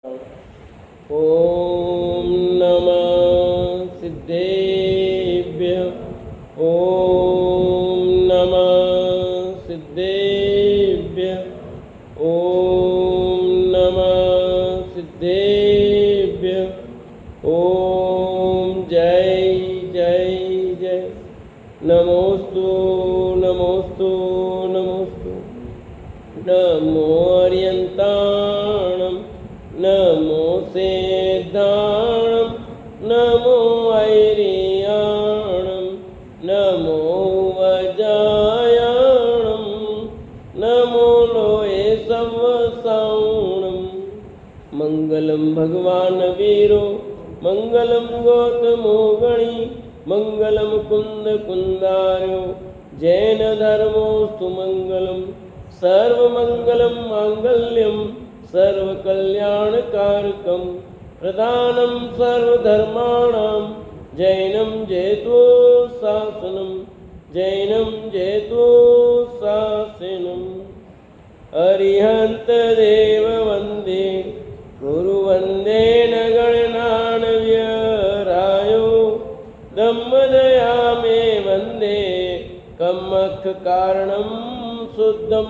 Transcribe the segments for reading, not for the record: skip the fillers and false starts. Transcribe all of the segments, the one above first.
ॐ नमः सिद्धेभ्यः। ॐ नमः सिद्धेभ्यः। ॐ नमः सिद्धेभ्यः। ॐ जय जय जय। नमोस्तु नमोस्तु नमोस्तु। नमो अर्यन्ताणं नमो सेद्धाणं नमो ऐरियाणं नमो वजायाणं नमो लोये सवसाणं। मङ्गलं भगवान् वीरो मङ्गलं गौतमो गणी मङ्गलं कुन्दकुन्दार्यो जैनधर्मोऽस्तु मङ्गलं। सर्वमङ्गलं माङ्गल्यं सर्वकल्याणकारकं प्रधानं सर्वधर्माणां जैनं जयतु शासनं जैनं जयतु शासनम्। अरिहन्तदेव वन्दे गुरुवन्दे न गणनान्यरायो दम्मदया मे वन्दे कमखकारणं शुद्धं।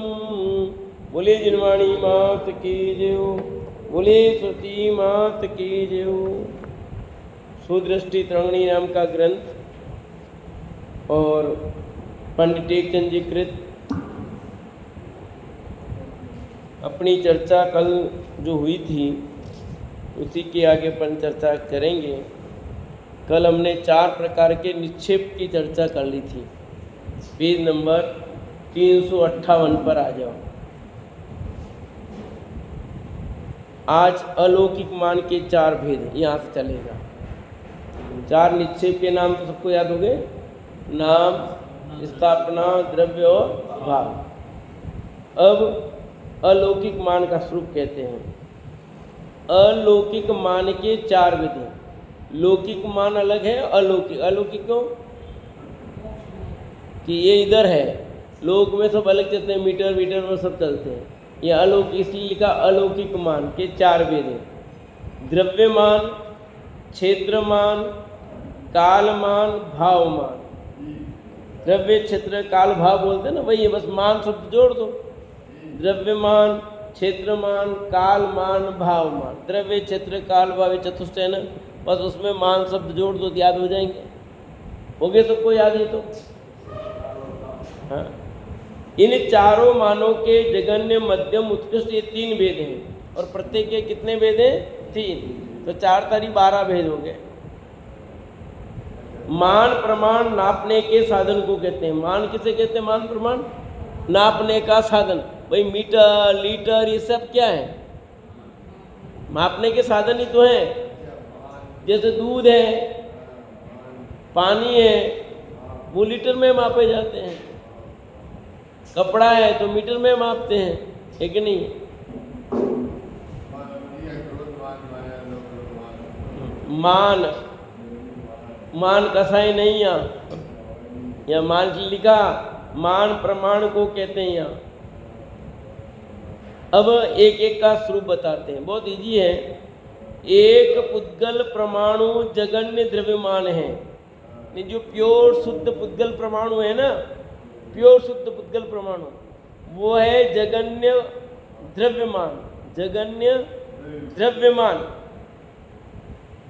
बोले जिनवाणी मात की जय। बोले श्रुति मात की जय। सुदृष्टि तरंगिणी नाम का ग्रंथ और पंडित टेकचंद जी कृत अपनी चर्चा कल जो हुई थी उसी के आगे अपन चर्चा करेंगे। कल हमने 4 प्रकार के निक्षेप की चर्चा कर ली थी। पेज नंबर 358 पर आ जाओ। आज अलौकिक मान के 4 भेद यहाँ से चलेगा। 4 निक्षेप के नाम तो सबको याद हो गए, नाम, स्थापना, द्रव्य और भाव। अब अलौकिक मान का स्वरूप कहते हैं। अलौकिक मान के 4 भेद हैं। लौकिक मान अलग है, अलौकिक। अलौकिक क्यों कि ये इधर है, लोक में सब अलग चलते हैं, मीटर मीटर पर सब चलते हैं। ये अलौकिक इसलिए लिखा अलौकिक मान के 4 भेद हैं। द्रव्यमान, क्षेत्रमान, कालमान, भावमान। द्रव्य, क्षेत्र, काल, भाव बोलते हैं ना, वही है, बस मान शब्द जोड़ दो। द्रव्यमान, क्षेत्रमान, कालमान, भावमान। द्रव्य, क्षेत्र, काल, भाव चतुष्ट है ना, बस उसमें मान शब्द जोड़ दो, याद हो जाएंगे। हो गए सबको याद है तो? हाँ, इन चारों मानों के जगन्य, मध्यम, उत्कृष्ट ये 3 भेद हैं। और प्रत्येक के कितने भेद हैं? 3। तो 4 तारी 12 भेद हो गए। मान प्रमाण नापने के साधन को कहते हैं। मान किसे कहते हैं? मान प्रमाण नापने का साधन। भाई मीटर, लीटर ये सब क्या है? मापने के साधन ही तो हैं। जैसे दूध है, पानी है, वो लीटर में मापे जाते हैं। कपड़ा है तो मीटर में मापते हैं, है कि नहीं? मान कसाई नहीं या मान लिखा, मान प्रमाण को कहते हैं यहाँ। अब एक एक का स्वरूप बताते हैं, बहुत इजी है। एक पुद्गल परमाणु जगन्य द्रव्यमान है। जो प्योर शुद्ध पुद्गल परमाणु है ना, प्योर शुद्ध पुद्गल परमाणु, वो है जगन्य द्रव्यमान। जगन्य द्रव्यमान,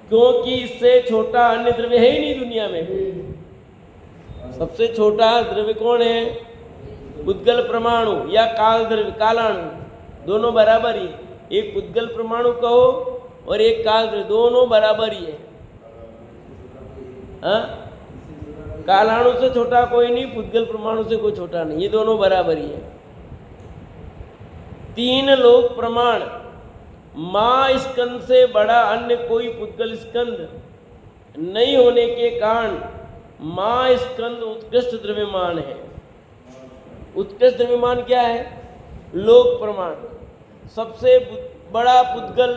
क्योंकि इससे छोटा अन्य द्रव्य है ही नहीं दुनिया में। सबसे छोटा द्रव्य कौन है? पुद्गल परमाणु या काल द्रव्य, कालाणु, दोनों बराबर ही। एक पुद्गल परमाणु कहो और एक काल द्रव्य, दोनों बराबर ही है। हाँ, कालाणु से छोटा कोई नहीं, पुद्गल परमाणु से कोई छोटा नहीं, ये दोनों बराबर ही है। 3 लोक प्रमाण, माँ स्कंद से बड़ा अन्य कोई पुद्गल स्कंद नहीं होने के कारण माँ स्कंद उत्कृष्ट द्रव्यमान है। उत्कृष्ट द्रव्यमान क्या है? लोक प्रमाण। सबसे बड़ा पुद्गल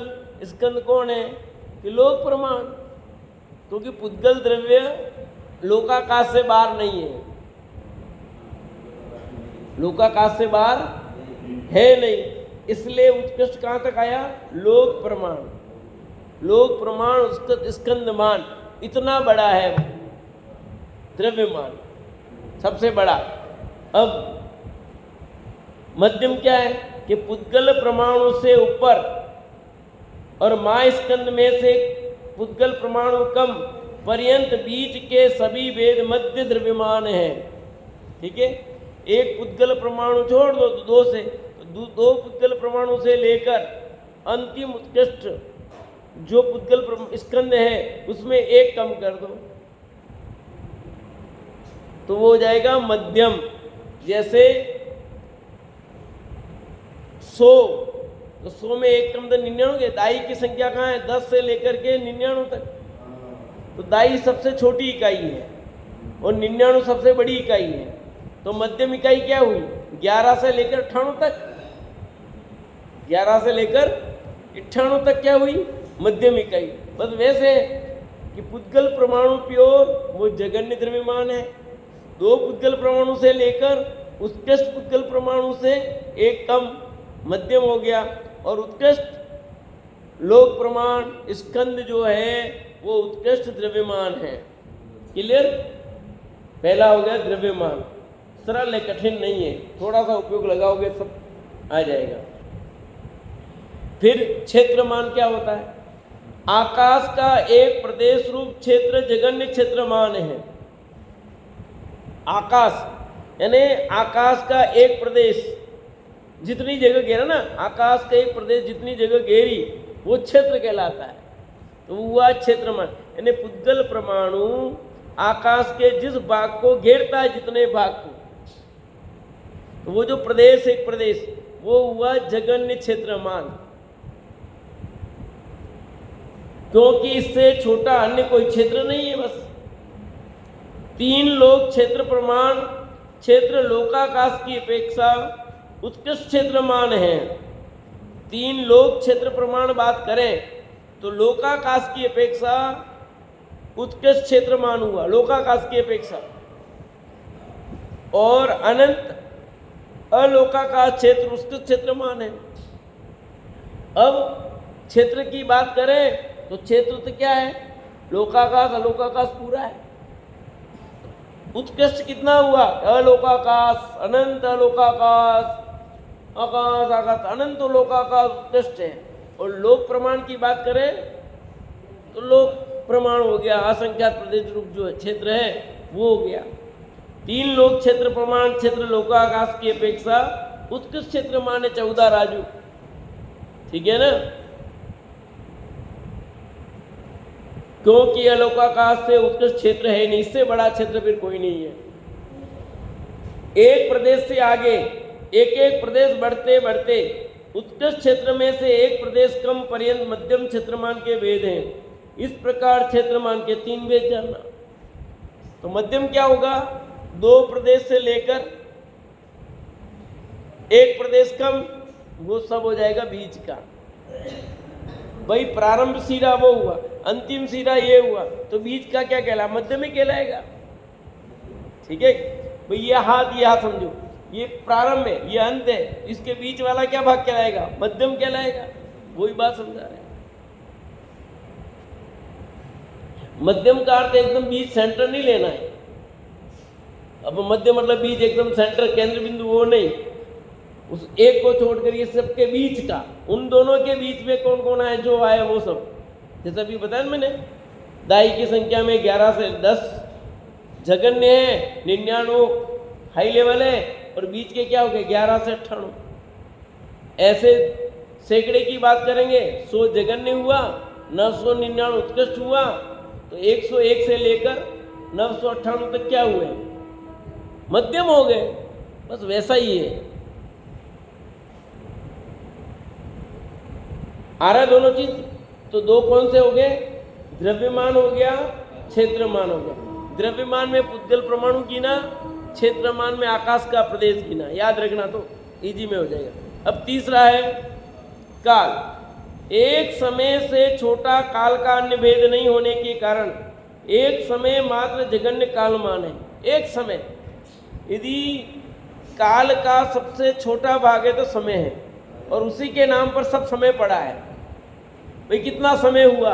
स्कंद कौन है? कि लोक प्रमाण, क्योंकि पुद्गल द्रव्य लोकाकाश से बाहर नहीं है। लोकाकाश से बाहर है नहीं, इसलिए उत्कृष्ट कहाँ तक आया? लोक प्रमाण। लोक प्रमाण उसका स्कंदमान इतना बड़ा है वो, द्रव्यमान सबसे बड़ा। अब मध्यम क्या है कि पुद्गल परमाणु से ऊपर और माह स्कंद में से पुद्गल परमाणु कम पर्यंत बीच के सभी वेद मध्य द्रव्यमान हैं। ठीक है, एक पुद्गल परमाणु छोड़ दो तो दो से, तो दो पुद्गल परमाणु से लेकर अंतिम उत्कृष्ट जो पुद्गल स्कंद है उसमें एक कम कर दो तो वो हो जाएगा मध्यम। जैसे 100, तो 100 में एक कम तो 99 दाई की संख्या कहाँ है? 10 से लेकर के 99 तक। तो दाई सबसे छोटी इकाई है और 99 सबसे बड़ी इकाई है। तो मध्यम इकाई क्या हुई? 11 से लेकर 98 तक। 11 से लेकर 98 तक क्या हुई? मध्यम इकाई। बस वैसे कि पुद्गल परमाणु प्योर वो जगन्य द्रव्यमान है। दो पुद्गल परमाणु से लेकर उत्कृष्ट पुद्गल परमाणु से एक कम मध्यम हो गया, और उत्कृष्ट लोक प्रमाण स्कंद जो है वो उत्कृष्ट द्रव्यमान है। क्लियर? पहला हो गया द्रव्यमान, सरल है, कठिन नहीं है, थोड़ा सा उपयोग लगाओगे सब आ जाएगा। फिर क्षेत्रमान क्या होता है? आकाश का एक प्रदेश रूप क्षेत्र जगन्य क्षेत्रमान है। आकाश यानी आकाश का एक प्रदेश जितनी जगह घेरा ना, आकाश का एक प्रदेश जितनी जगह घेरी वो क्षेत्र कहलाता है। तो हुआ क्षेत्रमान, यानी पुद्गल परमाणु आकाश के जिस भाग को घेरता है, जितने भाग को, तो वो जो प्रदेश एक प्रदेश वो हुआ जगन्य क्षेत्रमान। क्योंकि इससे छोटा अन्य कोई क्षेत्र नहीं है। बस 3 लोक क्षेत्र प्रमाण क्षेत्र लोकाकाश की अपेक्षा उत्कृष्ट क्षेत्रमान है। 3 लोक क्षेत्र प्रमाण बात करें तो लोकाकाश की अपेक्षा उत्कृष्ट क्षेत्रमान हुआ, लोकाकाश की अपेक्षा। और अनंत अलोकाकाश क्षेत्र उत्कृष्ट क्षेत्रमान है। अब क्षेत्र की बात करें तो क्षेत्र तो क्या है? लोकाकाश अलोकाकाश पूरा है। उत्कृष्ट कितना हुआ? अलोकाकाश, अनंत अलोकाकाश, आकाश आकाश, अनंत लोकाकाश उत्कृष्ट है। और लोक प्रमाण की बात करें तो लोक प्रमाण हो गया, असंख्यात प्रदेश रूप जो क्षेत्र है वो हो गया। 3 लोक क्षेत्र प्रमाण क्षेत्र लोकाकाश की अपेक्षा उत्कृष्ट क्षेत्र माने 14 राजू। ठीक है ना? क्योंकि अलोकाकाश से उत्कृष्ट क्षेत्र है नहीं, इससे बड़ा क्षेत्र फिर कोई नहीं है। एक प्रदेश से आगे एक एक प्रदेश बढ़ते बढ़ते उत्कृष्ट क्षेत्र में से एक प्रदेश कम पर्यंत मध्यम क्षेत्रमान के वेद हैं। इस प्रकार क्षेत्रमान के 3 वेद जानना। तो मध्यम क्या होगा? 2 प्रदेश से लेकर एक प्रदेश कम, वो सब हो जाएगा बीच का। भाई प्रारंभ सिरा वो हुआ, अंतिम सिरा ये हुआ, तो बीच का क्या कहला? मध्यम ही कहलाएगा। ठीक है भाई, ये हाथ समझो, ये प्रारंभ है, ये अंत है, इसके बीच वाला क्या भाग कहलाएगा? मध्यम कहलाएगा। वही बात समझा रहे हैं। मध्यम का अर्थ एकदम बीच सेंटर नहीं लेना है। अब मध्य मतलब बीच एकदम सेंटर केंद्र बिंदु वो नहीं, उस एक को छोड़कर ये सबके बीच का, उन दोनों के बीच में कौन कौन है जो आए वो सब। जैसा अभी बताया मैंने, दाई की संख्या में 11 से 10 जगन्य है, 99 हाई लेवल है, और बीच के क्या हो गए? 11 से 98। ऐसे सैकड़े की बात करेंगे, 100 जगन्य हुआ, 999 उत्कृष्ट हुआ, तो 101 से लेकर 998 तक क्या हुए? मध्यम हो गए। बस वैसा ही है। आ रहा है दोनों चीज? तो 2 कौन से हो गए? द्रव्यमान हो गया, क्षेत्रमान हो गया। द्रव्यमान में पुद्गल परमाणु गिना, क्षेत्रमान में आकाश का प्रदेश गिना। याद रखना, तो इजी में हो जाएगा। अब तीसरा है काल। एक समय से छोटा काल का अन्य भेद नहीं होने के कारण एक समय मात्र जगन्य कालमान है। एक समय, यदि काल का सबसे छोटा भाग है तो समय है, और उसी के नाम पर सब समय पड़ा है। भाई कितना समय हुआ,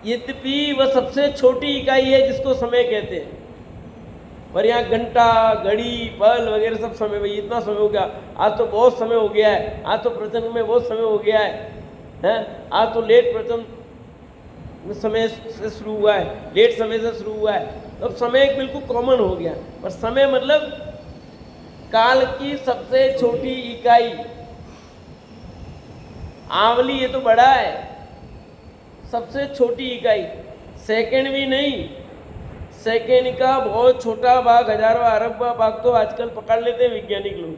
यद्यपि वह सबसे छोटी इकाई है जिसको समय कहते हैं, पर यहाँ घंटा, घड़ी, पल वगैरह सब समय, भाई इतना समय हो गया, आज तो बहुत समय हो गया है, आज तो प्रवचन में बहुत समय हो गया है, आज तो लेट प्रवचन समय से शुरू हुआ है, लेट समय से शुरू हुआ है, तो अब समय एक बिल्कुल कॉमन हो गया। पर समय मतलब काल की सबसे छोटी इकाई। आंवली ये तो बड़ा है, सबसे छोटी इकाई, सेकंड भी नहीं, सेकंड का बहुत छोटा भाग, हजारवा अरबवा भाग तो आजकल पकड़ लेते हैं वैज्ञानिक लोग।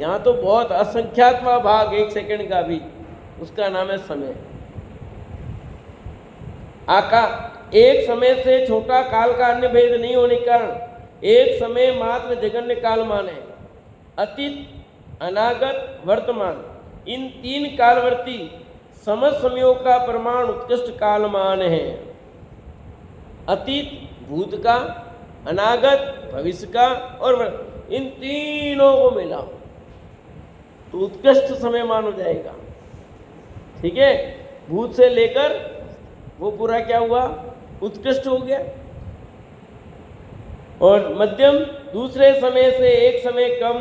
यहाँ तो बहुत असंख्यातवा भाग एक सेकंड का भी, उसका नाम है समय। एक समय से छोटा काल का अन्य भेद नहीं होने के कारण एक समय मात्र जगन्य काल माने। अतीत, अनागत, वर्तमान, इन तीन कालवर्ती समस्त समयों का प्रमाण उत्कृष्ट कालमान है। अतीत भूत का, अनागत भविष्य का, और इन तीनों को मिला तो उत्कृष्ट समय मान हो जाएगा। ठीक है, भूत से लेकर वो पूरा क्या हुआ, उत्कृष्ट हो गया। और मध्यम, दूसरे समय से एक समय कम,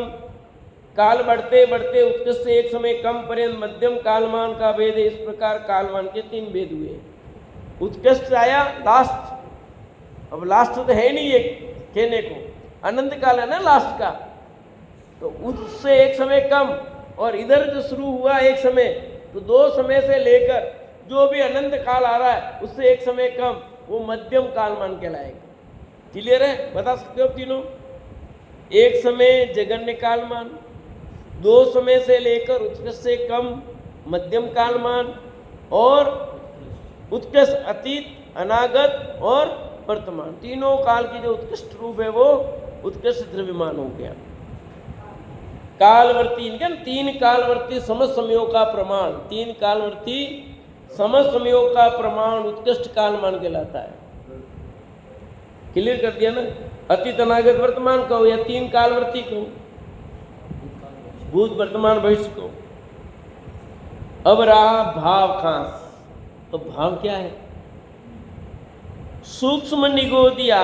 काल बढ़ते बढ़ते उत्कृष्ट से एक समय कम पर्यंत मध्यम कालमान का भेद है। इस प्रकार कालमान के तीन भेद हुए। उत्कृष्ट आया लास्ट, अब लास्ट तो है नहीं ये कहने को, अनंत काल है ना लास्ट का, तो उससे एक समय कम, और इधर जो शुरू हुआ एक समय, तो दो समय से लेकर जो भी अनंत काल आ रहा है उससे एक समय कम, वो मध्यम कालमान कहलाएगा। क्लियर है, बता सकते हो तीनों? एक समय जगन्य कालमान, दो समय से लेकर उत्कृष्ट से कम मध्यम कालमान, और उत्कृष्ट अतीत, अनागत और वर्तमान, तीनों काल की जो उत्कृष्ट रूप है वो उत्कृष्ट द्रव्यमान हो गया। कालवर्ती, इनके तीन कालवर्ती समस्त समयों का प्रमाण, तीन कालवर्ती समस्त समयों का प्रमाण उत्कृष्ट कालमान कहलाता है। क्लियर कर दिया ना? अतीत, अनागत, वर्तमान कहो या तीन कालवर्ती कहो, भूत, वर्तमान, भविष्य को। अब रहा भाव खास। तो भाव क्या है? सूक्ष्म निगोदिया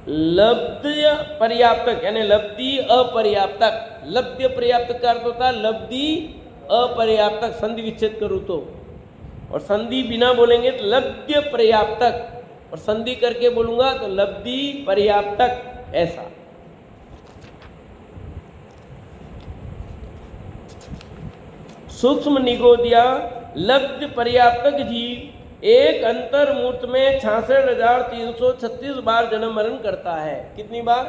लब्ध्य पर्याप्तक, यानी लब्धि अपर्याप्तक। लब्ध्य पर्याप्तक का अर्थ होता है लब्धि अपर्याप्तक, संधि विच्छेद करूं तो, और संधि बिना बोलेंगे तो लब्ध्य पर्याप्तक, और संधि करके बोलूंगा तो लब्धि पर्याप्तक, ऐसा। सूक्ष्म निगोदिया लब्ध पर्याप्तक जीव एक अंतर मूर्त में 66,336 बार जन्म मरण करता है। कितनी बार?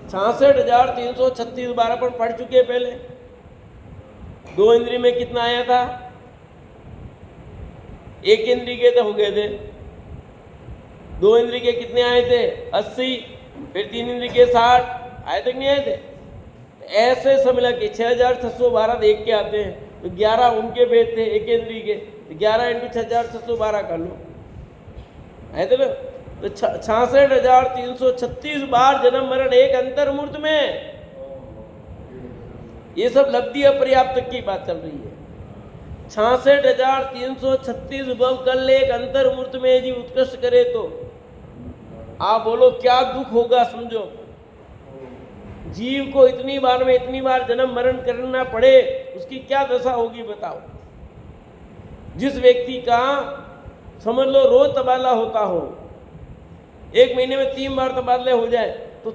66,336 बार अपन पढ़ चुके हैं पहले। दो इंद्रिय में कितना आया था? एक इंद्रिय के तो हो गए थे, दो इंद्रिय के कितने आए थे? 80, फिर तीन इंद्रिय के 60 आए तक नहीं आए थे? ऐसे सब मिला के 6,612 देख के आते हैं, तो 11 उनके भेद थे एक इंद्रिय के, तो 11 × 6,612 कर लो, आए थे ना? तो 66,336 बार जन्म मरण एक अंतर्मूर्त में। ये सब लब्धि अपर्याप्त की बात चल रही है। 66,336 भव कल एक अंतर्मूर्त में यदि उत्कृष्ट करे तो आप बोलो क्या दुख होगा। समझो, जीव को इतनी बार में इतनी बार जन्म मरण करना पड़े, उसकी क्या दशा होगी बताओ। जिस व्यक्ति का समझ लो रोज तबादला होता हो, एक महीने में 3 बार तबादले हो जाए तो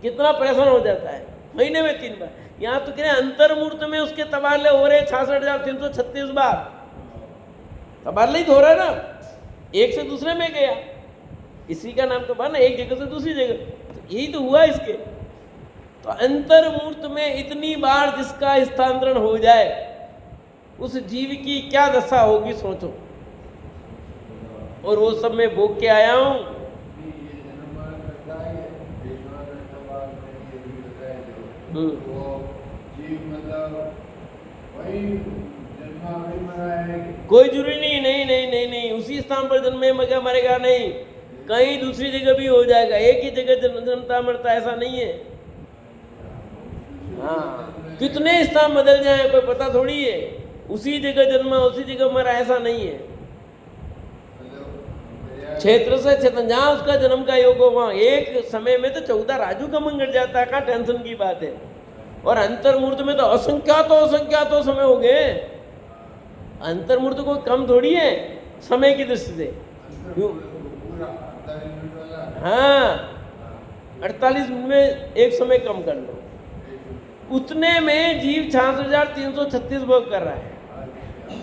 कितना परेशान हो जाता है। महीने में 3 बार, यहाँ तो कह अंतर्मूर्त में उसके तबादले हो रहे 66,336 बार। तबादला ही तो हो रहा है ना, एक से दूसरे में गया, इसी का नाम तो बना, एक जगह से दूसरी जगह, तो यही तो हुआ इसके। तो अंतर्मूर्त में इतनी बार जिसका स्थानांतरण हो जाए, उस जीव की क्या दशा होगी सोचो। और वो सब मैं भोग के आया हूं। कोई जरूरी नहीं, नहीं नहीं नहीं नहीं, उसी स्थान पर जन्मे मरेगा नहीं, कहीं दूसरी जगह भी हो जाएगा। एक ही जगह जन्मता मरता ऐसा नहीं है। हाँ, कितने स्थान बदल जाए कोई पता थोड़ी है। उसी जगह जन्मा उसी जगह मरा ऐसा नहीं है। क्षेत्र से चेतन, जहाँ उसका जन्म का योग हो वहाँ एक समय में तो 14 राजू का मंगल जाता है, कहाँ टेंशन की बात है। और अंतर्मूर्त में तो असंख्यात समय हो गए। अंतर्मूर्त को कम थोड़ी है समय की दृष्टि से। क्यों? हाँ, 48 मिनट में एक समय कम कर लो, उतने में जीव 66,336 भोग कर रहा है।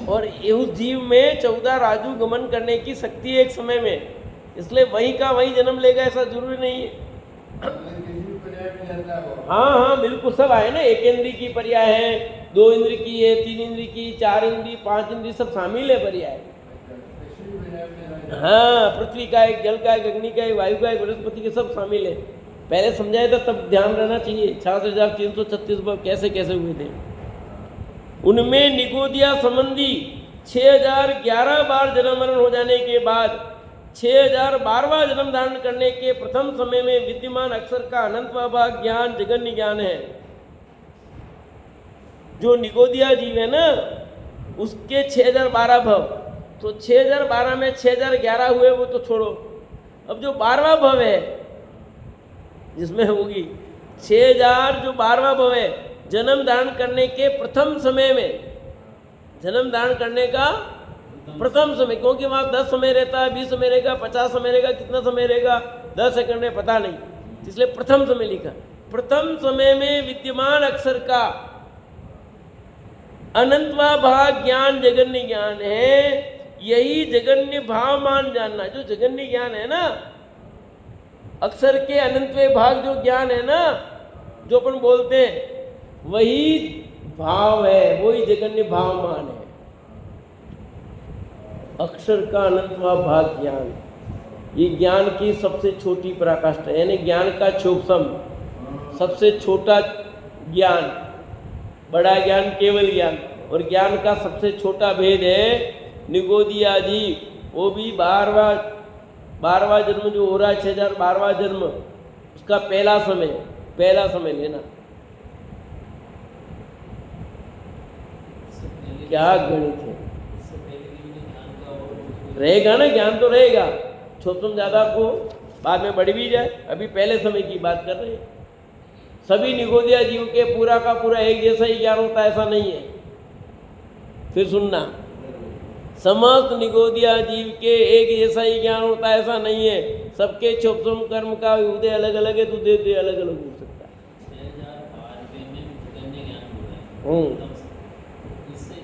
और उस जीव में 14 राजू गमन करने की शक्ति है एक समय में, इसलिए वहीं का वहीं जन्म लेगा ऐसा जरूरी नहीं है। हाँ, बिल्कुल सब आए ना। एक इंद्री की पर्याय है, 2 इंद्री की है, 3 इंद्री की, 4 इंद्री, 5 इंद्री, सब शामिल है पर्याय। हाँ, पृथ्वी का एक, जल का एक, अग्नि का एक, वायु का एक, वनस्पति के सब शामिल है। पहले समझाया था तब ध्यान रहना चाहिए। 66,336 भाव कैसे कैसे हुए थे। उनमें निगोदिया संबंधी 6,011 बार जन्म मरण हो जाने के बाद 6,012वां जन्म धारण करने के प्रथम समय में विद्यमान अक्षर का अनंतभाग ज्ञान जगन्य ज्ञान है। जो निगोदिया जीव है ना, उसके 6,012 भव, तो 6,012 में 6,011 हुए वो तो छोड़ो। अब जो 12वां भव है जिसमें होगी 6,000, जो 12वां भव है जन्म धारण करने के प्रथम समय में, जन्म धारण करने का प्रथम समय, क्योंकि वहाँ 10 समय रहता है, 20 समय रहेगा, 50 समय रहेगा, कितना समय रहेगा 10 सेकंड में पता नहीं, इसलिए प्रथम समय लिखा। प्रथम समय में विद्यमान अक्षर का अनंतवा भाग ज्ञान जगन्य ज्ञान है। यही जगन्य भाव मान जानना। जो जगन्य ज्ञान है ना, अक्षर के अनंतवे भाग जो ज्ञान है ना, जो अपन बोलते हैं, वही भाव है, वही जगन्य भाव मान है। अक्षर का अनंतवा भाग ज्ञान, ये ज्ञान की सबसे छोटी पराकाष्ठा, यानी ज्ञान का क्षोभसम, सबसे छोटा ज्ञान। बड़ा ज्ञान केवल ज्ञान, और ज्ञान का सबसे छोटा भेद है निगोदिया जीव, वो भी 12वां जन्म जो हो रहा है, 6,012वां जन्म, उसका पहला समय लेना। क्या गणित है। रहेगा ना, ज्ञान तो रहेगा। छोटम ज़्यादा को बाद में बढ़ भी जाए, अभी पहले समय की बात कर रहे हैं। सभी निगोदिया जीव के पूरा का पूरा एक जैसा ही ज्ञान होता है ऐसा नहीं है। फिर सुनना, समस्त निगोदिया जीव के एक जैसा ही ज्ञान होता है ऐसा नहीं है। सबके क्षोभसम कर्म का उदय अलग अलग है, तो उदय अलग अलग हो सकता है। इससे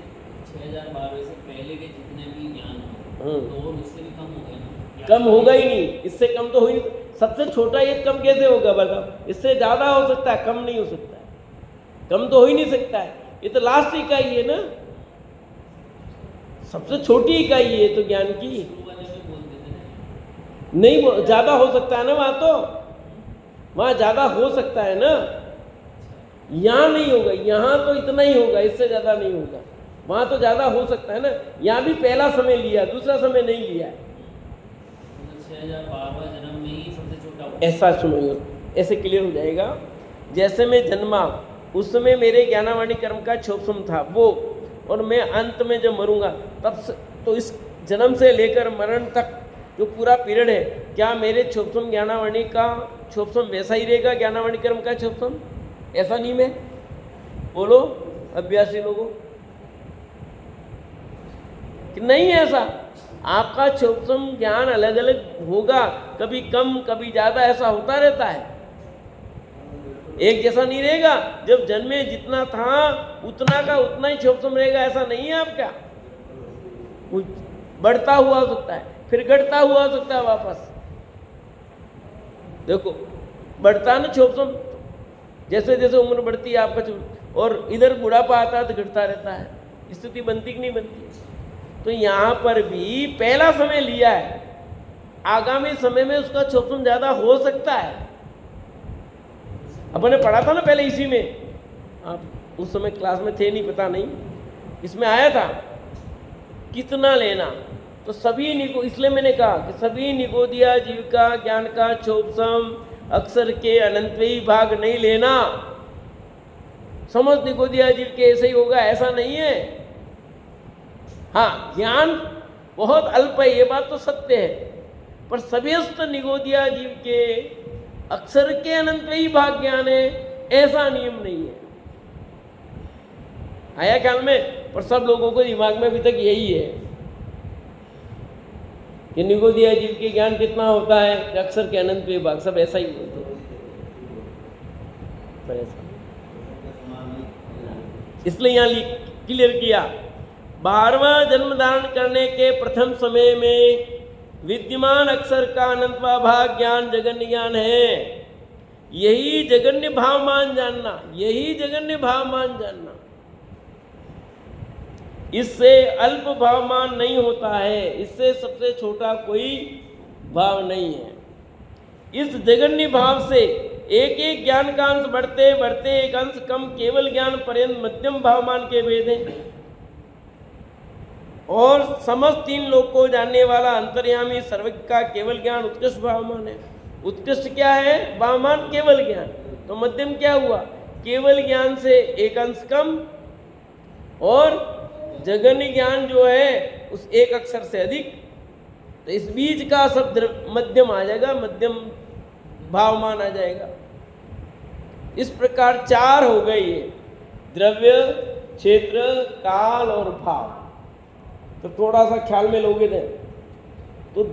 6,012 से पहले के जितने भी ज्ञान हो तो उससे भी कम हो गए ना? कम होगा ही नहीं, इससे कम तो हो ही। सबसे छोटा ये कम कैसे होगा बताओ? इससे ज़्यादा हो सकता है, कम नहीं हो सकता है। कम तो हो ही नहीं सकता है, ये तो लास्ट इकाई है ना, सबसे छोटी इकाई है तो ज्ञान की। नहीं, ज़्यादा हो सकता है ना, वहाँ ज़्यादा हो सकता है ना, यहाँ नहीं होगा। यहाँ तो इतना ही होगा, इससे ज़्यादा नहीं होगा। वहाँ तो ज़्यादा हो सकता है ना। यहाँ भी पहला समय लिया, दूसरा समय नहीं लिया है। 6,012वां जन्म में ही सबसे छोटा हुआ। ऐसा सुनो, ऐसे क्लियर हो जाएगा। जैसे मैं जन्मा उस समय मेरे ज्ञानावाणी कर्म का क्षोभसम था वो, और मैं अंत में जब मरूंगा तब से, तो इस जन्म से लेकर मरण तक जो पूरा पीरियड है, क्या मेरे क्षोभसम ज्ञानावाणी का क्षोभसम वैसा ही रहेगा? ज्ञानावाणी कर्म का क्षोभसम ऐसा नहीं में? बोलो अभ्यासी लोगों कि नहीं ऐसा? आपका क्षोभसम ज्ञान अलग अलग होगा, कभी कम कभी ज़्यादा, ऐसा होता रहता है। एक जैसा नहीं रहेगा। जब जन्मे जितना था उतना का उतना ही क्षोभसम रहेगा, ऐसा नहीं है आपका। कुछ बढ़ता हुआ हो सकता है, फिर घटता हुआ हो सकता है वापस। देखो बढ़ता ना क्षोभसम, जैसे जैसे उम्र बढ़ती है आपका, और इधर बुढ़ापा आता है तो घटता रहता है। स्थिति बनती कि नहीं बनती? तो यहाँ पर भी पहला समय लिया है, आगामी समय में उसका क्षोभसम ज़्यादा हो सकता है। अपन ने पढ़ा था ना पहले इसी में, आप उस समय क्लास में थे नहीं, पता नहीं, इसमें आया था कितना लेना। तो सभी निगो, इसलिए मैंने कहा कि सभी निगोदिया जीव का ज्ञान का क्षोभसम अक्षर के अनंतवेयी भाग नहीं लेना। समस्त निगोदिया जीव के ऐसे ही होगा ऐसा नहीं है। हाँ, ज्ञान बहुत अल्प है, ये बात तो सत्य है, पर सभ्यस्त निगोदिया जीव के अक्षर के अनंत में ही भाग ज्ञान है, ऐसा नियम नहीं है। आया ख्याल में? पर सब लोगों को दिमाग में अभी तक यही है कि निगोदिया जीव के ज्ञान कितना होता है कि अक्षर के अनंत में भाग, सब ऐसा ही बोलते हैं। पर ऐसा इसलिए यहाँ क्लियर किया, 12वां जन्म धारण करने के प्रथम समय में विद्यमान अक्षर का अनंतवा भाग ज्ञान जगन्य ज्ञान है। यही जगन्य भाव मान जानना, यही जगन्य भाव मान जानना। इससे अल्प भाव मान नहीं होता है, इससे सबसे छोटा कोई भाव नहीं है। इस जगन्य भाव से एक एक ज्ञान का अंश बढ़ते बढ़ते एक अंश कम केवल ज्ञान पर्यंत मध्यम भाव मान के भेद है। और समस्त 3 लोक को जानने वाला अंतर्यामी सर्वज्ञ का केवल ज्ञान उत्कृष्ट भावमान है। उत्कृष्ट क्या है? भावमान केवल ज्ञान। तो मध्यम क्या हुआ? केवल ज्ञान से एक अंश कम और जगन्य ज्ञान जो है उस एक अक्षर से अधिक। तो इस बीच का सब मध्यम आ जाएगा, मध्यम भावमान आ जाएगा। इस प्रकार 4 हो गए ये, द्रव्य, क्षेत्र, काल और भाव। तो थोड़ा सा ख्याल में लोगे ना, तो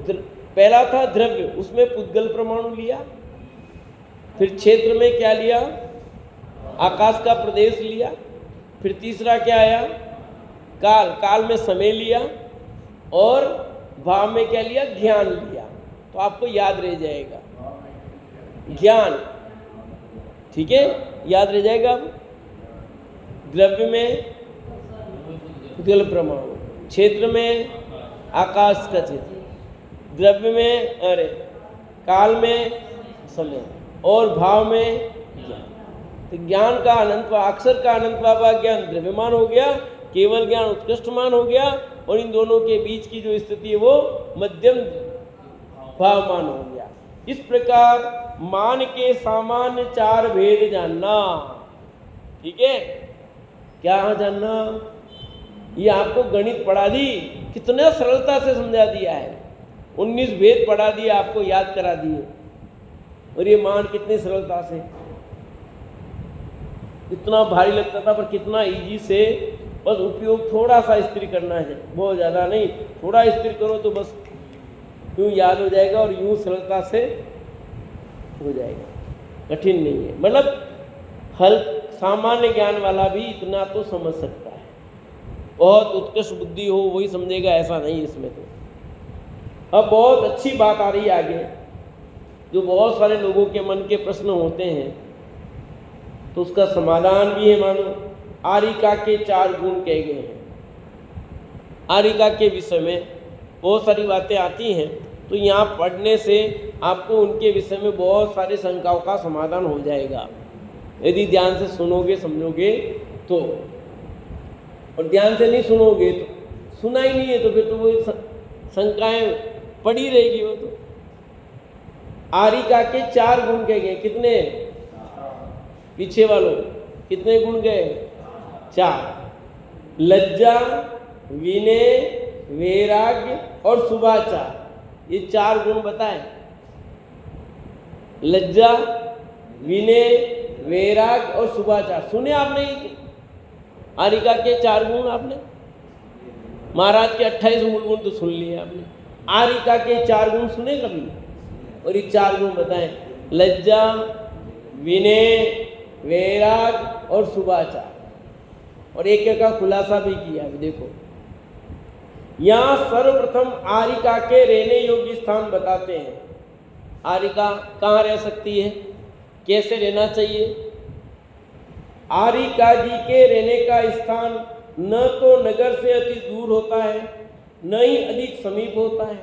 पहला था द्रव्य, उसमें पुद्गल परमाणु लिया। फिर क्षेत्र में क्या लिया? आकाश का प्रदेश लिया। फिर तीसरा क्या आया? काल, काल में समय लिया। और भाव में क्या लिया? ज्ञान लिया। तो आपको याद रह जाएगा ज्ञान, ठीक है, याद रह जाएगा। अब द्रव्य में पुद्गल परमाणु, क्षेत्र में आकाश का चित्र, द्रव्य में काल में समय और भाव में ज्ञान। तो ज्ञान का अनंत, अक्षर का अनंत भाव ज्ञान द्रव्यमान हो गया, केवल ज्ञान उत्कृष्टमान हो गया, और इन दोनों के बीच की जो स्थिति है वो मध्यम भावमान हो गया। इस प्रकार मान के सामान्य 4 भेद जानना, ठीक है। क्या जानना? ये आपको गणित पढ़ा दी, कितना सरलता से समझा दिया है। 19 भेद पढ़ा दिया, आपको याद करा दिए, और ये मान कितनी सरलता से, इतना भारी लगता था पर कितना इजी से, बस उपयोग थोड़ा सा स्थिर करना है, बहुत ज़्यादा नहीं, थोड़ा स्थिर करो तो बस यूँ याद हो जाएगा और यूँ सरलता से हो जाएगा। कठिन नहीं है, मतलब हल सामान्य ज्ञान वाला भी इतना तो समझ सकता है। बहुत उत्कृष्ट बुद्धि हो वही समझेगा ऐसा नहीं इसमें। तो अब बहुत अच्छी बात आ रही है आगे, जो बहुत सारे लोगों के मन के प्रश्न होते हैं, तो उसका समाधान भी है। मानो आरिका के 4 गुण कहे गए हैं। आरिका के विषय में बहुत सारी बातें आती हैं, तो यहाँ पढ़ने से आपको उनके विषय में बहुत सारी शंकाओं का समाधान हो जाएगा, यदि ध्यान से सुनोगे समझोगे तो। और ध्यान से नहीं सुनोगे तो, सुना ही नहीं है तो फिर तो वो शंकाएं पड़ी रहेगी। वो तो आरिका के 4 गुण कहे गए। कितने? पीछे वालों कितने गुण गए? 4। लज्जा, विनय, वैराग्य और शुभाचार, ये 4 गुण बताएं। लज्जा, विनय, वैराग्य और शुभाचार सुने आपने? आरिका के 4 गुण आपने, महाराज के 28 मूल गुण तो सुन लिए आपने, आरिका के 4 गुण सुने कभी? और ये 4 गुण बताएं, लज्जा, विनय, वैराग्य और शुभाचार। और एक एक का खुलासा भी किया। अभी देखो, यहाँ सर्वप्रथम आरिका के रहने योग्य स्थान बताते हैं। आरिका कहाँ रह सकती है, कैसे रहना चाहिए? आरिका जी के रहने का स्थान न तो नगर से अति दूर होता है, न ही अधिक समीप होता है।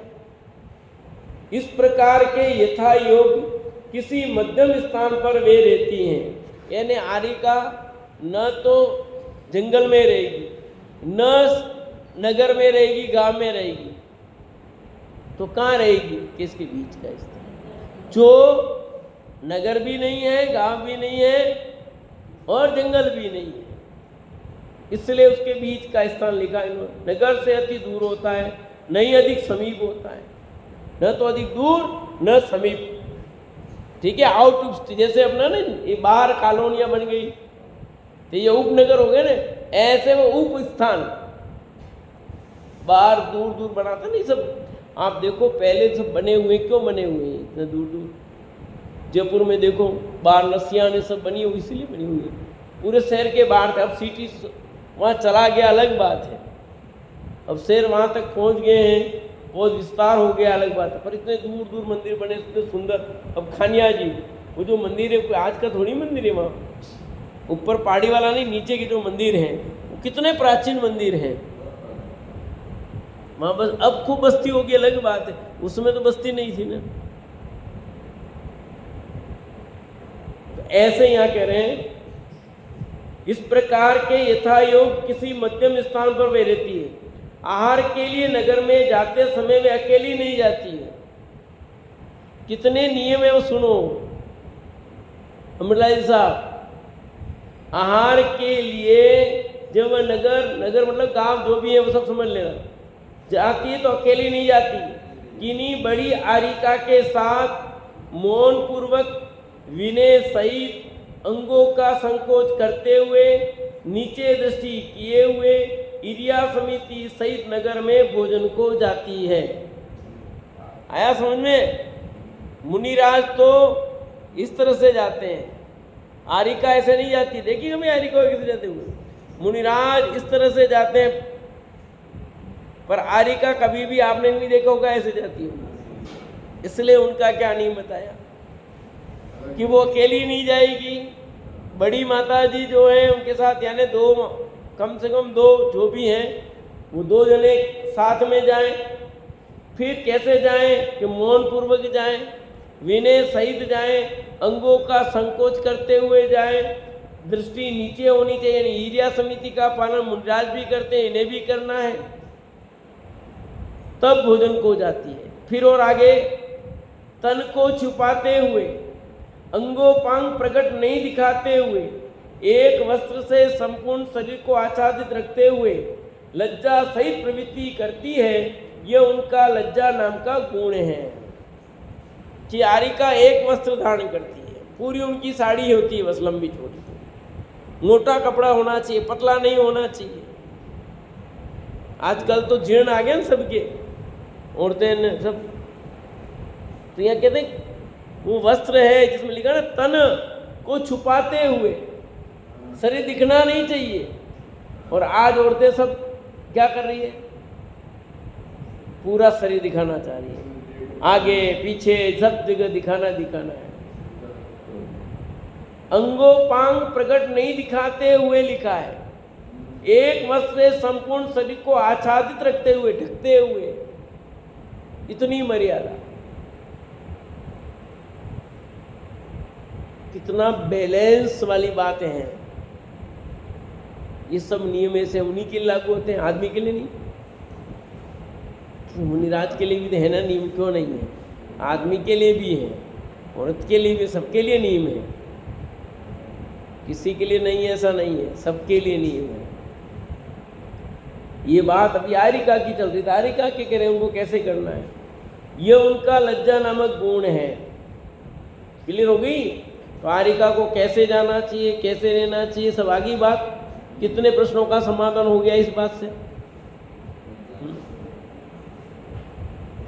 इस प्रकार के यथा योग किसी मध्यम स्थान पर वे रहती हैं। यानी आरिका न तो जंगल में रहेगी, न नगर में रहेगी, गांव में रहेगी, तो कहाँ रहेगी? किसके बीच का स्थान, जो नगर भी नहीं है, गांव भी नहीं है, और जंगल भी नहीं है, इसलिए उसके बीच का स्थान लिखा इन्होंने। नगर से अति दूर होता है, न ही अधिक समीप होता है, न तो अधिक दूर न समीप। ठीक है, आउट ऑफ, जैसे अपना ना ये बाहर कॉलोनियां बन गई तो ये उपनगर हो गए ना, ऐसे वो उप स्थान बाहर दूर दूर बनाते नहीं सब। आप देखो पहले सब बने हुए, क्यों बने हुए हैं इतने दूर दूर? जयपुर में देखो बाहर नसियां ने सब बनी हुई, इसलिए बनी हुई है, पूरे शहर के बाहर थे। अब सिटी वहाँ चला गया अलग बात है, अब शहर वहाँ तक पहुँच गए हैं, बहुत विस्तार हो गया अलग बात है, पर इतने दूर दूर मंदिर बने, इतने सुंदर। अब खानिया जी वो जो मंदिर है कोई आज का थोड़ी मंदिर है, वहाँ ऊपर पहाड़ी वाला नहीं, नीचे के जो मंदिर हैं वो कितने प्राचीन मंदिर हैं वहाँ। बस अब खूब बस्ती होगी अलग बात है, उसमें तो बस्ती नहीं थी ना। तो ऐसे यहाँ कह रहे हैं, इस प्रकार के यथायोग किसी मध्यम स्थान पर वे रहती है। आहार के लिए नगर में जाते समय वे अकेली नहीं जाती है। कितने नियम है वो सुनो अमरलाल साहब। आहार के लिए जब वह नगर मतलब गांव जो भी है वो सब समझ लेना, जाती है तो अकेली नहीं जाती, किन्हीं बड़ी आरिका के साथ मौन पूर्वक विनय सहित अंगों का संकोच करते हुए नीचे दृष्टि किए हुए इरिया समिति सहित नगर में भोजन को जाती है। आया समझ में? मुनिराज तो इस तरह से जाते हैं, आरिका ऐसे नहीं जाती। देखिए हमें आरिका कैसे जाते हुए, मुनिराज इस तरह से जाते हैं, पर आरिका कभी भी आपने नहीं देखा होगा ऐसे जाती होगी। इसलिए उनका क्या नहीं बताया कि वो अकेली नहीं जाएगी, बड़ी माता जी जो है उनके साथ, यानी दो, कम से कम दो जो भी हैं वो दो जने साथ में जाएं। फिर कैसे जाएं कि मौन पूर्वक जाएं, विनय सहित जाएं, अंगों का संकोच करते हुए जाएं, दृष्टि नीचे होनी चाहिए। यानी ईर्या समिति का पालन मुनिराज भी करते हैं, इन्हें भी करना है, तब भोजन को जाती है। फिर और आगे, तन को छुपाते हुए, अंगोपांग प्रकट नहीं दिखाते हुए, एक वस्त्र से संपूर्ण शरीर को आच्छादित रखते हुए लज्जा सहित प्रवृत्ति करती है। यह उनका लज्जा नाम का गुण है कि आरिका एक वस्त्र धारण करती है, पूरी उनकी साड़ी होती है बस लंबी छोटी, मोटा कपड़ा होना चाहिए, पतला नहीं होना चाहिए। आजकल तो जीर्ण आ गए ना सबके, औरतें सब, तो यहाँ कहते वो वस्त्र है जिसमें लिखा ना तन को छुपाते हुए, शरीर दिखना नहीं चाहिए। और आज औरतें सब क्या कर रही है, पूरा शरीर दिखाना चाह रही है, आगे पीछे सब जगह दिखाना है। अंगोपांग प्रकट नहीं दिखाते हुए लिखा है, एक वस्त्र से संपूर्ण शरीर को आच्छादित रखते हुए, ढकते हुए, इतनी मर्यादा। कितना बैलेंस वाली बातें हैं। ये सब नियम ऐसे उन्हीं के लिए लागू होते हैं, आदमी के लिए नहीं। मुनिराज के लिए भी तो है ना नियम, क्यों नहीं है? आदमी के लिए भी है, औरत के लिए भी, सबके लिए नियम है। किसी के लिए नहीं है ऐसा नहीं है, सबके लिए नियम है। ये बात अभी आरिका की चल रही थी, आरिका के कह रहे हैं उनको कैसे करना है। ये उनका लज्जा नामक गुण है। क्लियर हो गई? तो आरिका को कैसे जाना चाहिए, कैसे रहना चाहिए, सब आगे बात। कितने प्रश्नों का समाधान हो गया इस बात से।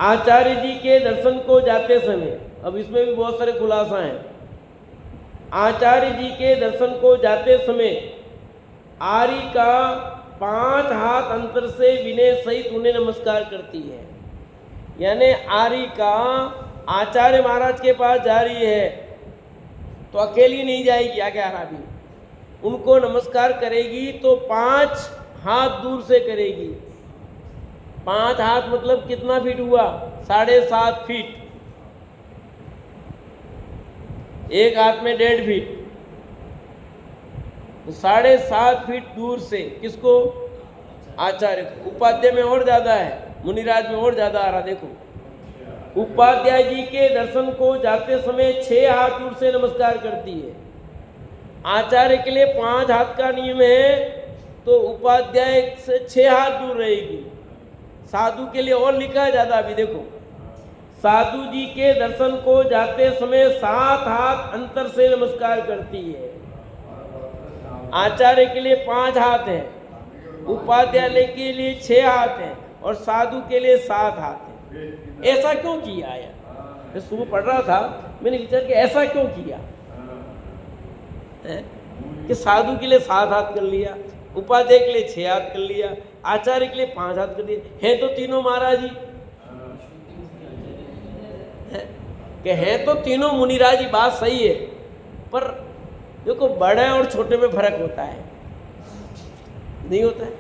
आचार्य जी के दर्शन को जाते समय, अब इसमें भी बहुत सारे खुलासा हैं। आचार्य जी के दर्शन को जाते समय आरिका 5 हाथ अंतर से विनय सहित उन्हें नमस्कार करती है। यानी आरिका आचार्य महाराज के पास जा रही है तो अकेली नहीं जाएगी, आगे आ रहा भी, उनको नमस्कार करेगी तो 5 हाथ दूर से करेगी। 5 हाथ मतलब कितना फीट हुआ? 7.5 फीट। एक हाथ में 1.5 फीट, तो 7.5 फीट दूर से। किसको? आचार्य को। उपाध्याय में और ज्यादा है, मुनिराज में और ज्यादा आ रहा। देखो, उपाध्याय जी के दर्शन को जाते समय 6 हाथ दूर से नमस्कार करती है। आचार्य के लिए 5 हाथ का नियम है, तो उपाध्याय से 6 हाथ दूर रहेगी। साधु के लिए और लिखा है ज़्यादा। अभी देखो, साधु जी के दर्शन को जाते समय 7 हाथ अंतर से नमस्कार करती है। आचार्य के लिए 5 हाथ हैं, उपाध्याय के लिए 6 हाथ हैं और साधु के लिए 7 हाथ हैं। ऐसा क्यों किया यार? मैं सुबह पढ़ रहा था, मैंने विचार किया ऐसा क्यों किया है? कि साधु के लिए 7 हाथ कर लिया, उपाध्याय के लिए 6 हाथ कर लिया, आचार्य के लिए 5 हाथ कर दिए। हैं तो तीनों महाराज ही कि हैं तो तीनों मुनिराज ही। बात सही है, पर देखो बड़े और छोटे में फर्क होता है, नहीं होता है?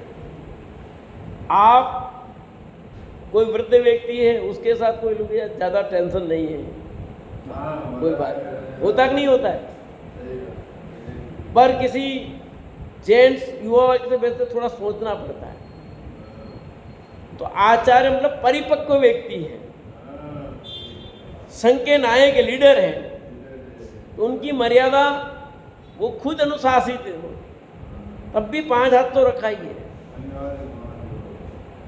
आप कोई वृद्ध व्यक्ति है, उसके साथ कोई लोग ज़्यादा टेंशन नहीं है, कोई बात होता कि नहीं होता है। पर किसी जेंट्स युवा से वैसे थोड़ा सोचना पड़ता है। तो आचार्य मतलब परिपक्व व्यक्ति है, संघ के नायक लीडर है, तो उनकी मर्यादा वो खुद अनुशासित है, तब भी 5 हाथ तो रखा ही है।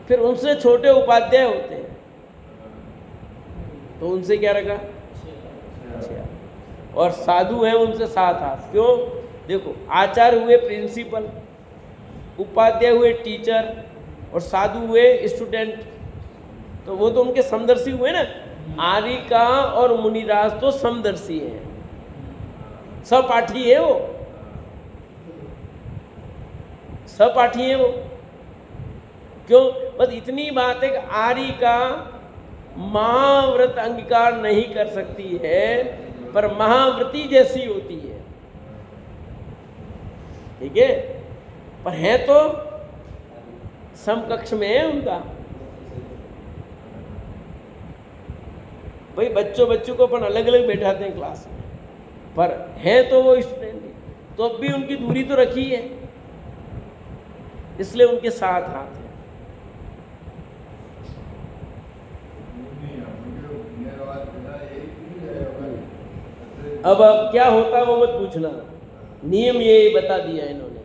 फिर उनसे छोटे उपाध्याय होते हैं, तो उनसे क्या रखा? 6 हाथ। और साधु हैं उनसे 7 हाथ। क्यों? देखो, आचार्य हुए प्रिंसिपल, उपाध्याय हुए टीचर और साधु हुए स्टूडेंट, तो वो तो उनके समदर्शी हुए ना। आर्यिका और मुनिराज तो समदर्शी हैं, सहपाठी है वो, सहपाठी है वो। क्यों? बस इतनी बात है कि आर्यिका महाव्रत अंगीकार नहीं कर सकती है, पर महाव्रती जैसी होती है, ठीक है? पर है तो समकक्ष में है उनका। भाई बच्चों को अपन अलग अलग बैठाते हैं क्लास में, पर है तो वो स्टूडेंट, तो अब भी उनकी दूरी तो रखी है, इसलिए उनके 7 हाथ हैं। अब क्या होता है वो मत पूछना, नियम ये बता दिया इन्होंने।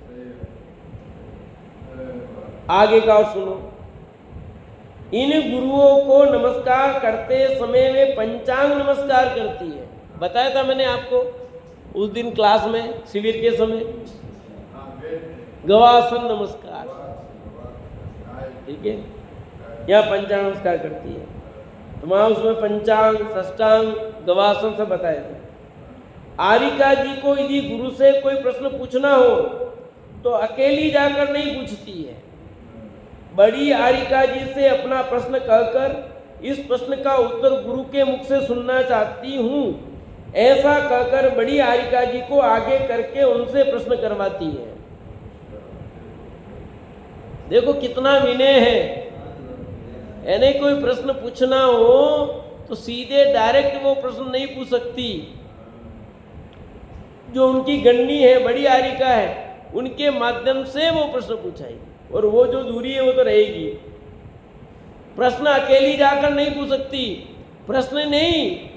आगे का और सुनो। इन गुरुओं को नमस्कार करते समय वे पंचांग नमस्कार करती है। बताया था मैंने आपको उस दिन क्लास में, शिविर के समय, गवासन नमस्कार, ठीक है? यह पंचांग नमस्कार करती है। तो वहां उसमें पंचांग, षष्टांग, गवासन सब बताए थे। आर्यिका जी को यदि गुरु से कोई प्रश्न पूछना हो तो अकेली जाकर नहीं पूछती है, बड़ी आर्यिका जी से अपना प्रश्न कहकर इस प्रश्न का उत्तर गुरु के मुख से सुनना चाहती हूँ, ऐसा कहकर बड़ी आर्यिका जी को आगे करके उनसे प्रश्न करवाती है। देखो कितना विनय है। यानी कोई प्रश्न पूछना हो तो सीधे डायरेक्ट वो प्रश्न नहीं पूछ सकती। जो उनकी गणनी है, बड़ी आर्यिका है, उनके माध्यम से वो प्रश्न पूछाएगी, और वो जो दूरी है वो तो रहेगी। प्रश्न अकेली जाकर नहीं पूछ सकती। प्रश्न नहीं,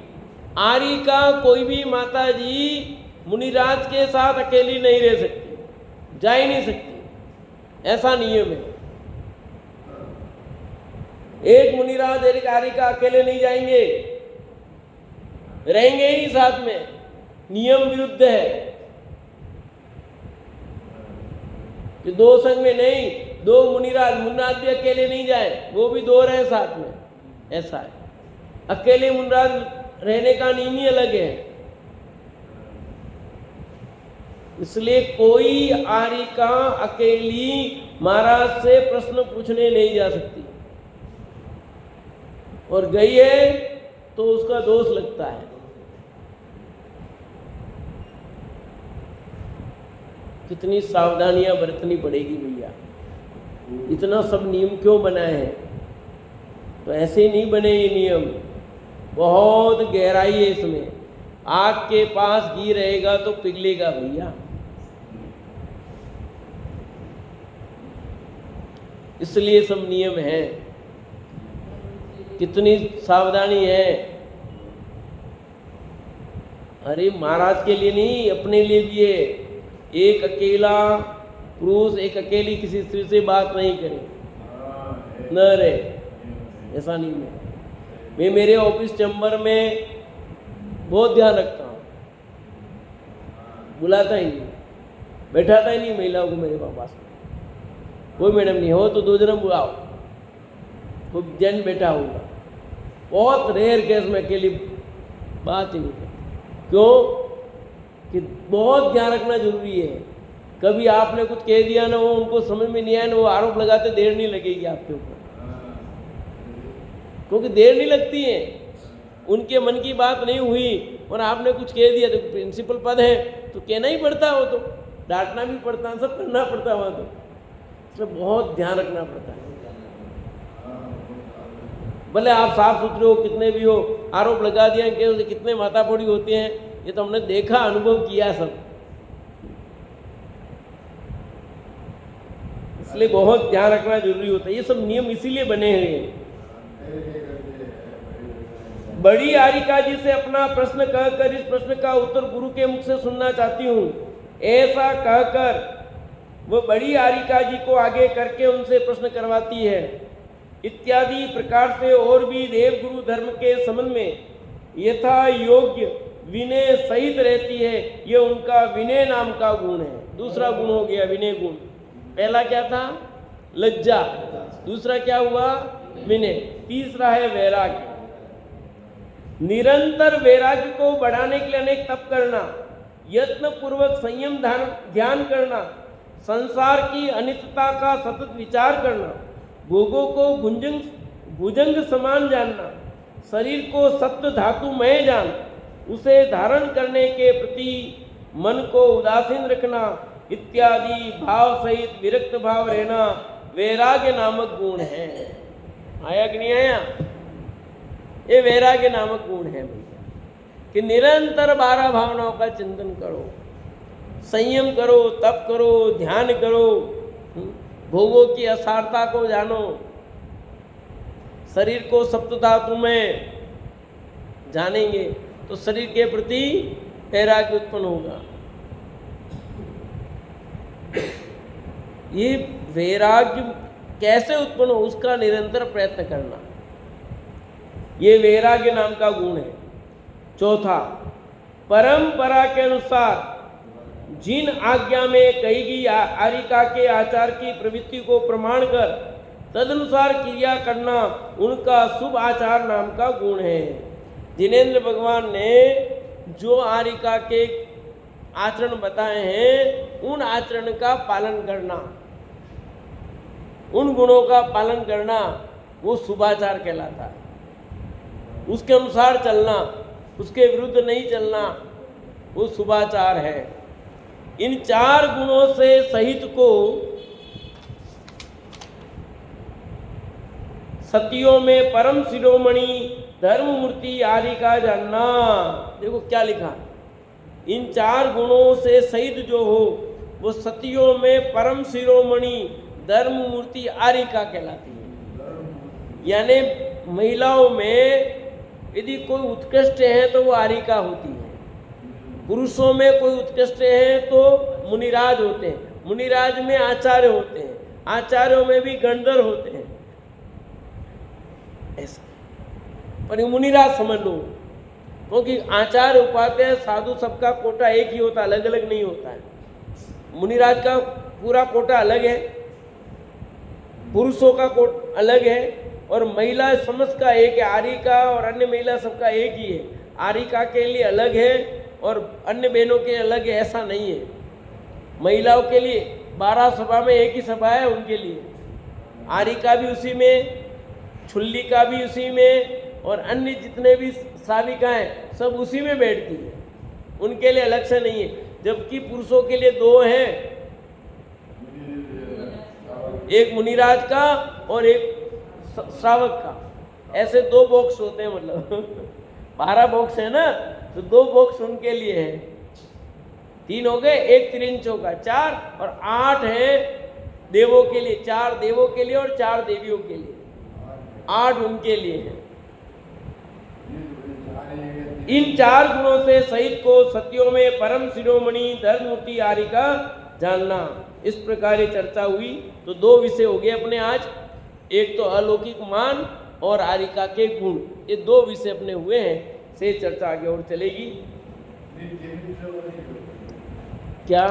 आर्यिका कोई भी माता जी मुनिराज के साथ अकेली नहीं रह सकती, जा ही नहीं सकती, ऐसा नियम है। एक मुनिराज एक आर्यिका अकेले नहीं जाएंगे, रहेंगे ही साथ में, नियम विरुद्ध है कि 2 संग में नहीं, 2 मुनिराज भी अकेले नहीं जाए, वो भी 2 रहे साथ में, ऐसा है। अकेले मुनिराज रहने का नियम ही अलग है। इसलिए कोई आर्यिका अकेली महाराज से प्रश्न पूछने नहीं जा सकती, और गई है तो उसका दोष लगता है। कितनी सावधानियां बरतनी पड़ेगी भैया। इतना सब नियम क्यों बनाए हैं? तो ऐसे ही नहीं बने ये नियम, बहुत गहराई है इसमें। आग के पास घी रहेगा तो पिघलेगा भैया। इसलिए सब नियम है। कितनी सावधानी है। अरे महाराज के लिए नहीं, अपने लिए भी है। एक अकेला पुरुष एक अकेली किसी स्त्री से बात नहीं करे, न रहे, ऐसा नहीं है। मैं मेरे ऑफिस चैम्बर में बहुत ध्यान रखता हूँ, बुलाता ही नहीं, बैठाता ही नहीं महिलाओं को मेरे पास में। कोई मैडम नहीं हो तो 2 जन बुलाओ, खूब जन बैठा होगा। बहुत रेयर केस में अकेली बात ही नहीं करती। क्यों कि बहुत ध्यान रखना जरूरी है। कभी आपने कुछ कह दिया ना, वो उनको समझ में नहीं आया ना, वो आरोप लगाते देर नहीं लगेगी आपके ऊपर, क्योंकि देर नहीं लगती है। उनके मन की बात नहीं हुई और आपने कुछ कह दिया, तो प्रिंसिपल पद है तो कहना ही पड़ता हो, तो डांटना भी पड़ता, सब करना पड़ता वहाँ, तो इसमें बहुत ध्यान रखना पड़ता है। भले आप साफ सुथरे हो, कितने भी हो, आरोप लगा दिया कि कितने माथाफोड़ी होते हैं, ये तो हमने देखा, अनुभव किया सब। इसलिए बहुत ध्यान रखना जरूरी होता है। ये सब नियम इसीलिए बने हैं। बड़ी आरिका जी से अपना प्रश्न कहकर इस प्रश्न का उत्तर गुरु के मुख से सुनना चाहती हूँ, ऐसा कहकर वो बड़ी आरिका जी को आगे करके उनसे प्रश्न करवाती है। इत्यादि प्रकार से और भी देव गुरु धर्म के संबंध में यथा योग्य विनय सहित रहती है। ये उनका विनय नाम का गुण है। दूसरा गुण हो गया विनय गुण। पहला क्या था? लज्जा। दूसरा क्या हुआ? विनय। तीसरा है वैराग्य। निरंतर वैराग्य को बढ़ाने के लिए अनेक तप करना, यत्न पूर्वक संयम ध्यान करना, संसार की अनित्यता का सतत विचार करना, भोगों को भुजंग समान जानना, शरीर को सप्त धातुमय जान, उसे धारण करने के प्रति मन को उदासीन रखना इत्यादि भाव सहित विरक्त भाव रहना वैराग्य नामक गुण है। आया कि नहीं आया? ये वैराग्य नामक गुण है भैया, कि निरंतर 12 भावनाओं का चिंतन करो, संयम करो, तप करो, ध्यान करो, भोगों की असारता को जानो, शरीर को सप्त धातु में जानेंगे तो शरीर के प्रति वैराग्य उत्पन्न होगा। ये वैराग्य कैसे उत्पन्न हो, उसका निरंतर प्रयत्न करना, ये वैराग्य नाम का गुण है। चौथा, परंपरा के अनुसार जिन आज्ञा में कही गई आरिका के आचार की प्रवृत्ति को प्रमाण कर तदनुसार क्रिया करना उनका शुभ आचार नाम का गुण है। जिनेंद्र भगवान ने जो आरिका के आचरण बताए हैं, उन आचरण का पालन करना, उन गुणों का पालन करना, वो शुभाचार कहलाता है। उसके अनुसार चलना, उसके विरुद्ध नहीं चलना, वो शुभाचार है। इन 4 गुणों से सहित को सतियों में परम शिरोमणि धर्म मूर्ति आरिका जानना। देखो क्या लिखा, इन 4 गुणों से सहित जो हो वो सतियों में परम शिरोमणि धर्म मूर्ति आरिका कहलाती है। यानी महिलाओं में यदि कोई उत्कृष्ट है तो वो आरिका होती है, पुरुषों में कोई उत्कृष्ट है तो मुनिराज होते हैं, मुनिराज में आचार्य होते हैं, आचार्यों में भी गंधर्व होते हैं। ऐसा पर मुनिराज समझ लो, क्योंकि आचार्य उपाध्याय साधु सबका कोटा एक ही होता, अलग अलग नहीं होता है। मुनिराज का पूरा कोटा अलग है, पुरुषों का कोट अलग है, और महिला समस्त का एक है। आरिका और अन्य महिला सबका एक ही है। आरिका के लिए अलग है और अन्य बहनों के अलग है, ऐसा नहीं है। महिलाओं के लिए 12 सभा में एक ही सभा है उनके लिए। आरिका भी उसी में, छुल्लिका भी उसी में, और अन्य जितने भी साविका हैं सब उसी में बैठती है, उनके लिए अलग से नहीं है। जबकि पुरुषों के लिए 2 हैं, एक मुनिराज का और एक श्रावक का। ऐसे 2 बॉक्स होते हैं, मतलब 12 बॉक्स है ना, तो 2 बॉक्स उनके लिए है। 3 हो गए, 1 त्रिंचों का 4, और 8 है देवों के लिए। 4 देवों के लिए और 4 देवियों के लिए, 8 उनके लिए है। इन 4 गुणों से सहित को सत्यों में परम शिरोमणि धर्ममूर्ति आर्य का जानना। इस प्रकार ये चर्चा हुई। तो 2 विषय हो गए अपने आज, एक तो अलौकिक मान और आर्यिका के गुण, ये 2 विषय अपने हुए हैं। से चर्चा आगे और चलेगी। क्या